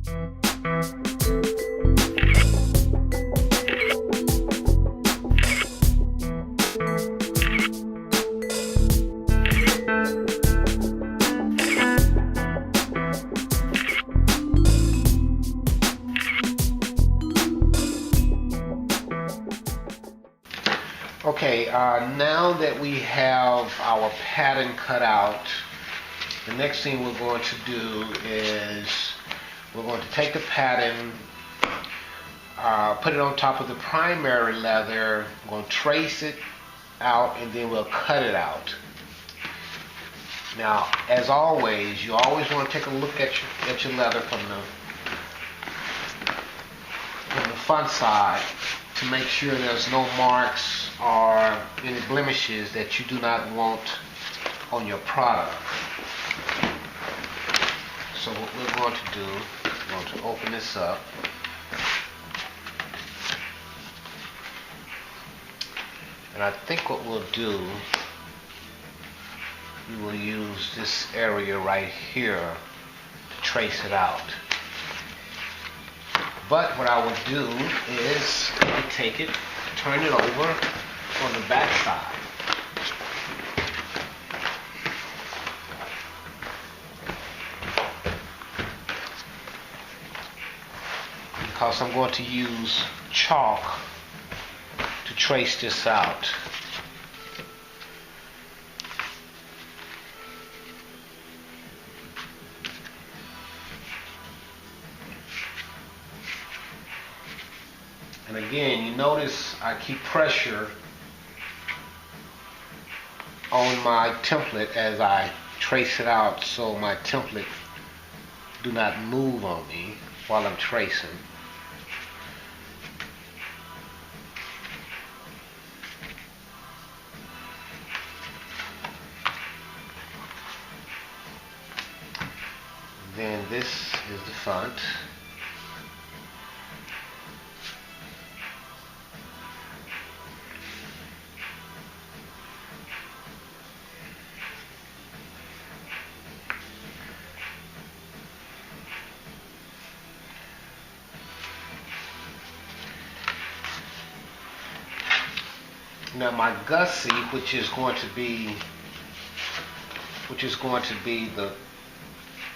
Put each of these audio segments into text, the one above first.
Okay, now that we have our pattern cut out, the next thing we're going to do is we're going to take the pattern, put it on top of the primary leather, we're going to trace it out, and then we'll cut it out. Now, as always, you always want to take a look at your leather from the front side to make sure there's no marks or any blemishes that you do not want on your product. So what we're going to do, we're going to open this up. And I think what we'll do, we will use this area right here to trace it out. But what I would do is take it, turn it over on the back side. Because I'm going to use chalk to trace this out. And again, you notice I keep pressure on my template as I trace it out so my template do not move on me while I'm tracing. Then this is the front. Now my gusset, which is going to be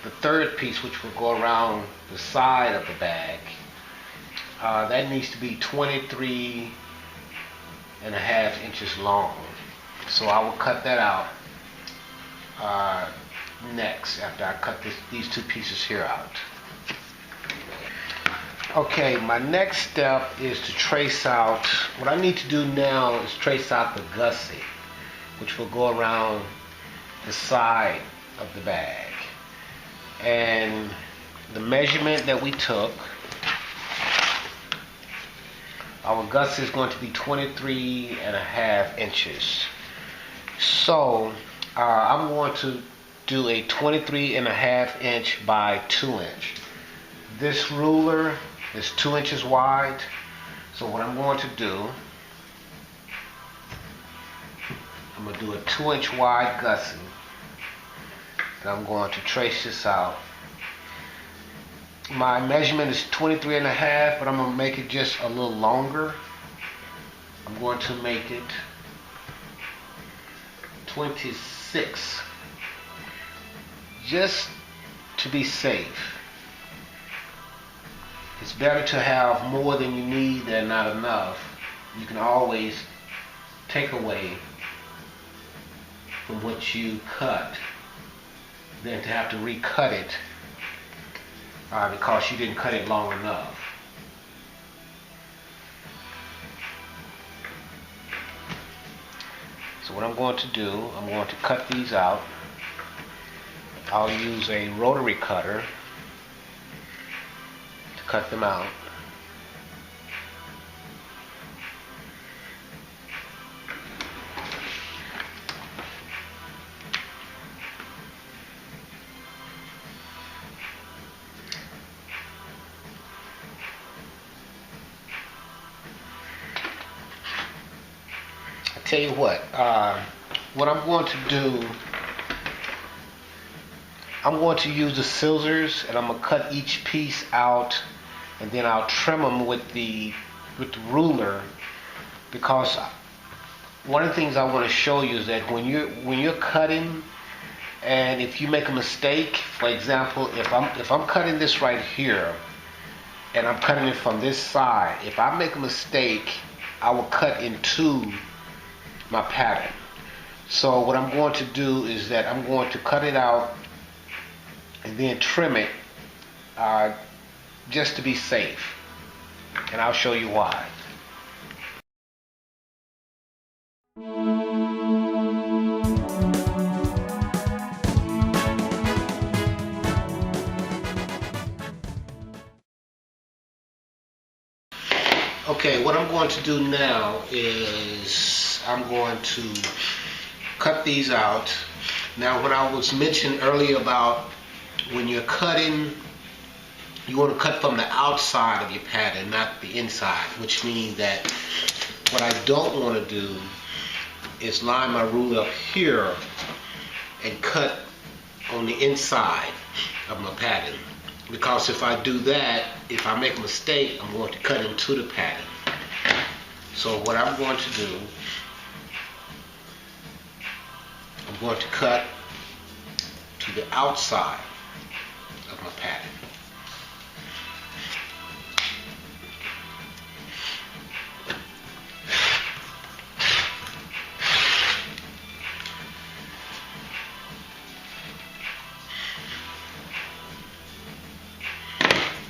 the third piece, which will go around the side of the bag, that needs to be 23 and a half inches long. So I will cut that out next, after I cut these two pieces here out. Okay, my next step is to trace out, what I need to do now is trace out the gusset, which will go around the side of the bag. And the measurement that we took, our gusset is going to be 23 and a half inches. So I'm going to do a 23 and a half inch by 2 inch. This ruler is 2 inches wide. So what I'm going to do, I'm going to do a 2 inch wide gusset. And I'm going to trace this out. My measurement is 23 and a half, but I'm going to make it just a little longer. I'm going to make it 26, just to be safe. It's better to have more than you need than not enough. You can always take away from what you cut than to have to recut it because you didn't cut it long enough. So what I'm going to do, I'm going to cut these out. I'll use a rotary cutter to cut them out. Tell you what I'm going to do, I'm going to use the scissors and I'm going to cut each piece out, and then I'll trim them with the ruler, because one of the things I want to show you is that when you're cutting, and if you make a mistake, for example, if I'm cutting this right here and I'm cutting it from this side, if I make a mistake, I will cut into my pattern. So what I'm going to do is that I'm going to cut it out and then trim it, just to be safe, and I'll show you why. Okay, what I'm going to do now is I'm going to cut these out. Now, when I was mentioned earlier about when you're cutting, you want to cut from the outside of your pattern, not the inside, which means that what I don't want to do is line my ruler up here and cut on the inside of my pattern. Because if I do that, if I make a mistake, I'm going to cut into the pattern. So what I'm going to do, I'm going to cut to the outside of my pattern.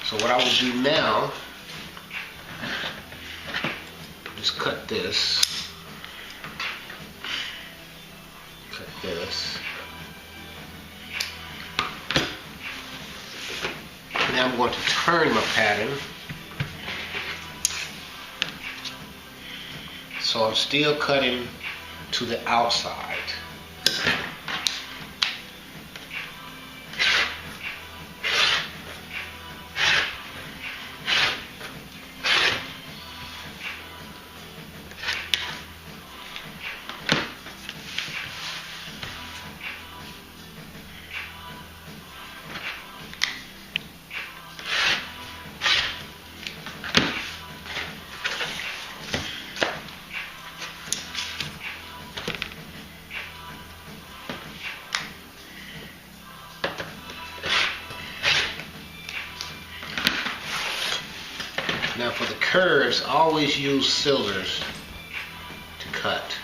So what I will do now is cut this, now I'm going to turn my pattern, so I'm still cutting to the outside. Now for the curves, always use scissors to cut.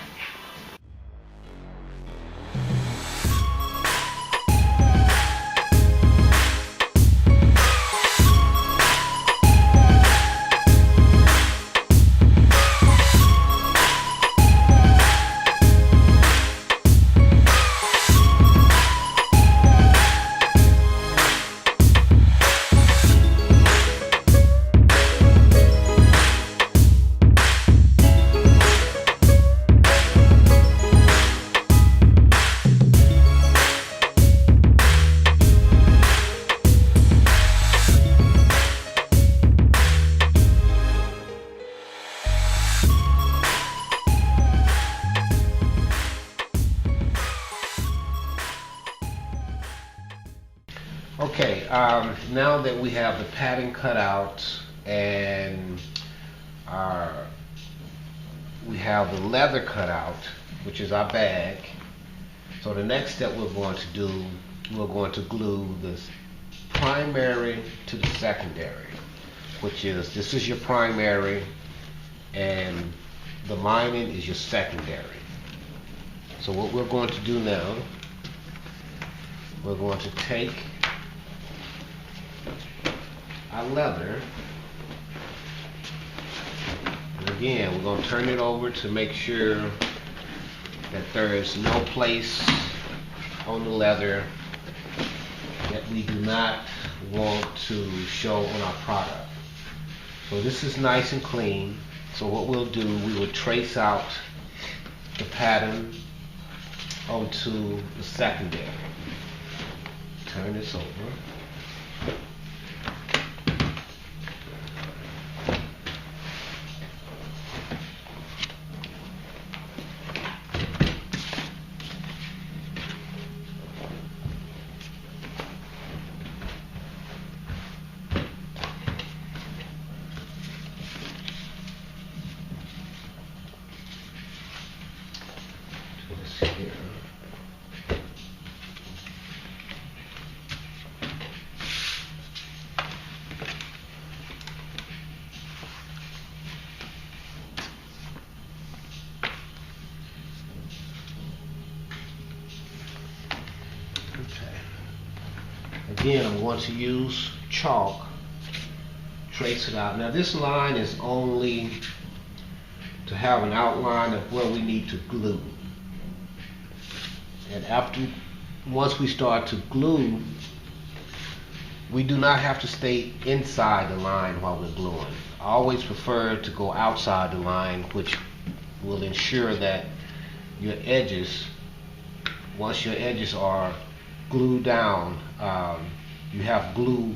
Okay, now that we have the pattern cut out and we have the leather cut out, which is our bag, so the next step we're going to do, we're going to glue this primary to the secondary, which is, this is your primary and the lining is your secondary. So what we're going to do now, we're going to take our leather, and again we're going to turn it over to make sure that there is no place on the leather that we do not want to show on our product. So this is nice and clean. So what we'll do, we will trace out the pattern onto the secondary. Turn this over. again, I'm going to use chalk, trace it out. Now this line is only to have an outline of where we need to glue. And once we start to glue, we do not have to stay inside the line while we're gluing. I always prefer to go outside the line, which will ensure that your edges, once your edges are glued down, you have glue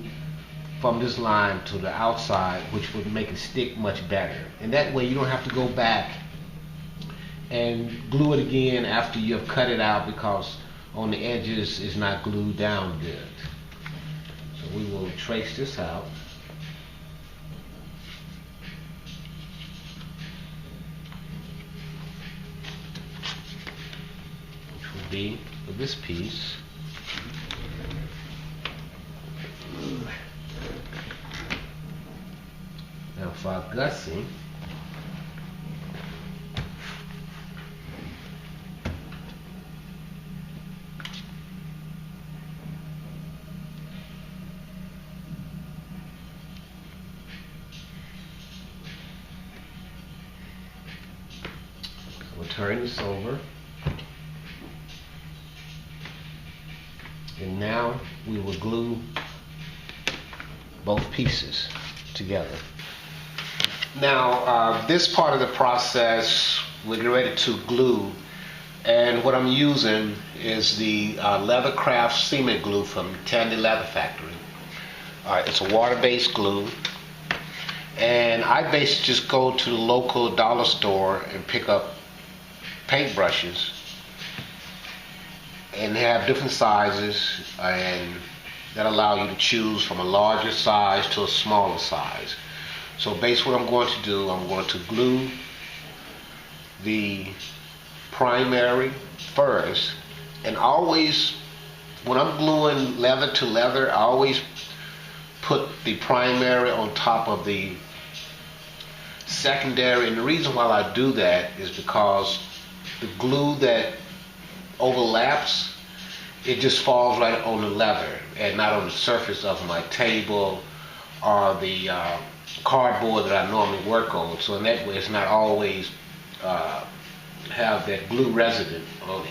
from this line to the outside, which would make it stick much better. And that way you don't have to go back and glue it again after you've cut it out, because on the edges it's not glued down good. So we will trace this out. Which will be for this piece. Now for our gusset, we'll turn this over, and now we will glue both pieces together. Now this part of the process, we're getting ready to glue, and what I'm using is the Leathercraft cement glue from Tandy Leather Factory. It's a water-based glue, and I basically just go to the local dollar store and pick up paintbrushes, and they have different sizes, and that allow you to choose from a larger size to a smaller size. So basically what I'm going to do, I'm going to glue the primary first, and always when I'm gluing leather to leather, I always put the primary on top of the secondary, and the reason why I do that is because the glue that overlaps, it just falls right on the leather and not on the surface of my table or the cardboard that I normally work on. So in that way it's not always have that glue residue on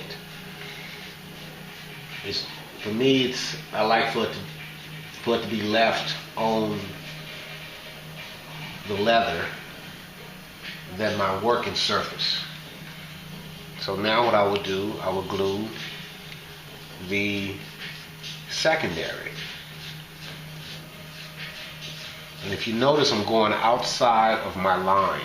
it. For me, I like for it to be left on the leather than my working surface. So now what I would do, I would glue the secondary. And if you notice, I'm going outside of my line.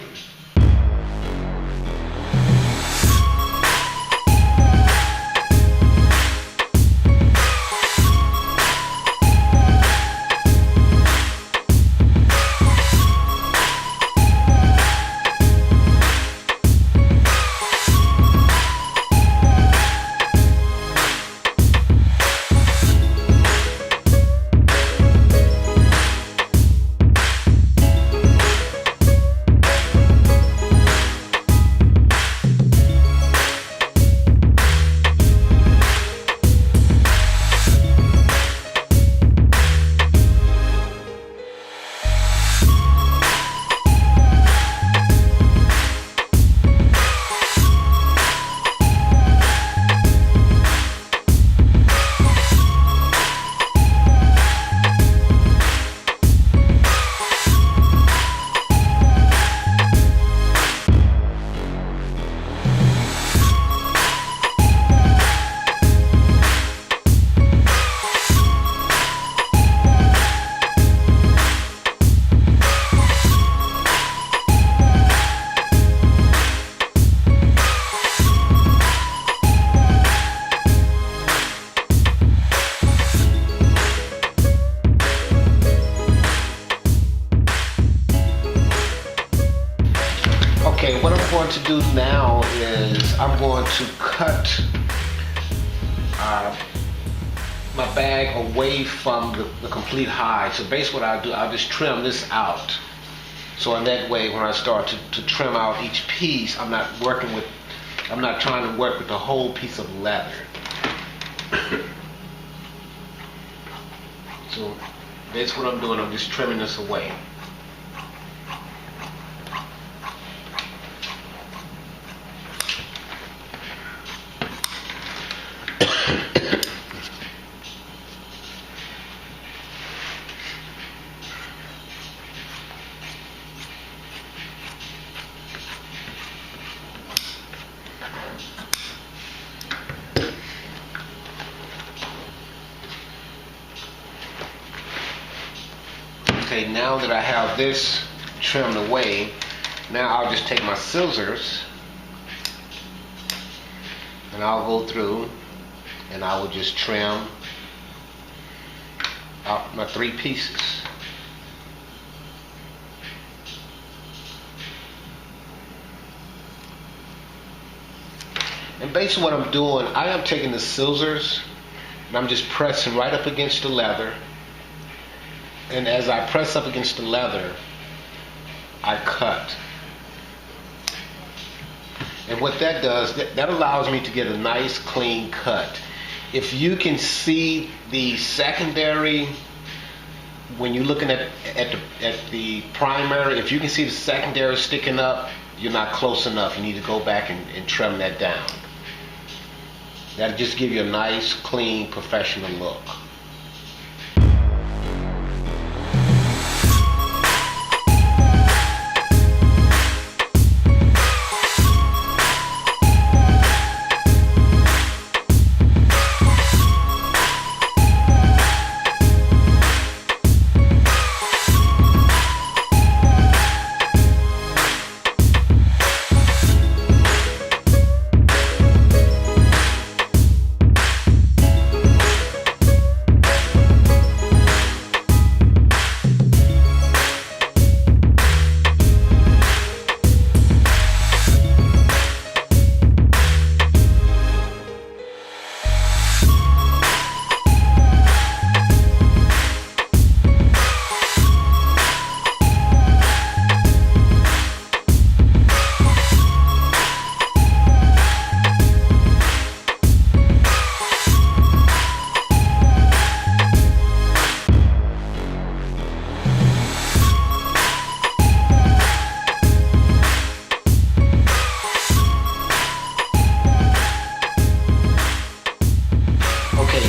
Okay, what I'm going to do now is I'm going to cut my bag away from the complete hide. So basically what I'll do, I'll just trim this out. So in that way, when I start to trim out each piece, I'm not trying to work with the whole piece of leather. So that's what I'm doing. I'm just trimming this away. Okay, now that I have this trimmed away, now I'll just take my scissors and I'll go through and I will just trim out my 3 pieces. And basically what I'm doing, I am taking the scissors and I'm just pressing right up against the leather. And as I press up against the leather, I cut. And what that does, that allows me to get a nice clean cut. If you can see the secondary, when you're looking at the primary, if you can see the secondary sticking up, you're not close enough. You need to go back and trim that down. That'll just give you a nice, clean, professional look.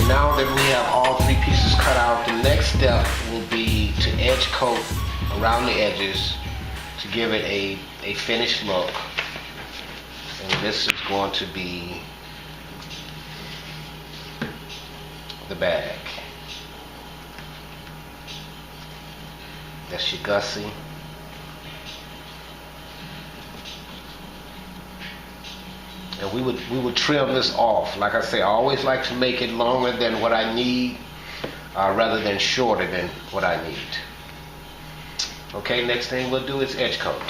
Now that we have all 3 pieces cut out, the next step will be to edge coat around the edges to give it a finished look. And this is going to be the bag. That's your gussie. And we would trim this off. Like I say, I always like to make it longer than what I need, rather than shorter than what I need. Okay, next thing we'll do is edge coat.